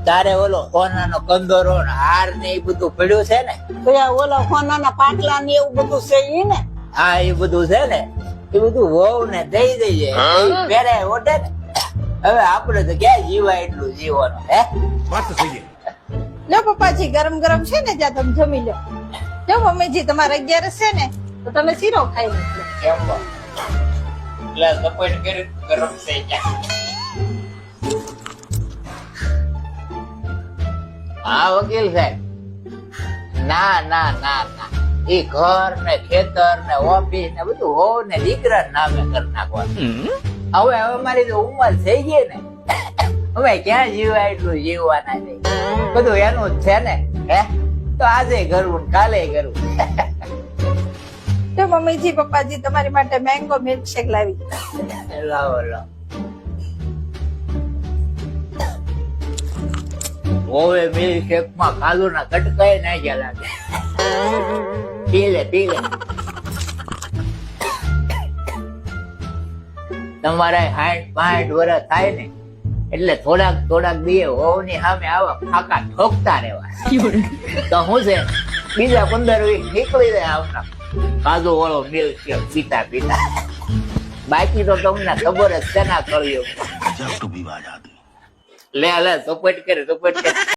તારે ઓલો સોનાનો કંદોરો ને હાર ને એ બધું પડ્યું છે ને? કયા ઓલા સોનાના પાટલા ને એવું બધું છે ઈ ને? હા એ બધું છે ને, એ બધું વહુ ને દઈ દઈએ પેરે ઓઢે ને. હવે આપડે તો ક્યાં જીવાય એટલું જીવવાનું હે? વાત થઈ ગઈ. લો પપ્પાજી ગરમ ગરમ છે ને જ્યાં તમે જમી લો. જો મમ્મીજી તમારે 11 છે ને તો તમે શીરો ખાઈ લો. કેમ બા? એટલે સપોર્ટ કરી ગરમ થઈ જાય. હા વકીલ સાહેબ, ના ના ના ના, એ ઘર ને ખેતર ને ઓફિસ ને બધું હો ને દીકરા નામે કરી નાખવાનું. હવે મારી તો ઉંમર થઈ ગઈ ને, હવે ક્યાં જીવાય એટલું જીવવાના છે. બધું એનું જ છે ને હે, તો આજે કરવું ને કાલે કરવું. જો મમ્મીજી પપ્પાજી તમારી માટે મેંગો મિલ્કશેક લાવી. લાવો લાવો. ઓવે મિલ્કશેક માં કાજુ ના કટકાય નાખ્યા લાગે. પી લે પી લે. તમારે 60-65 વર્ષ થાય ને એટલે થોડાક દીએ હોવની સામે આવા ફાકા ઠોકતા રહેવા. તો શું છે, બીજા 15 વીક નીકળી જાય આવના કાજુ વાળો મિલ્કશેક પીતા પીતા. બાકી તો તમને ખબર જ છે ના કર્યો. લે લે સપોર્ટ કરે.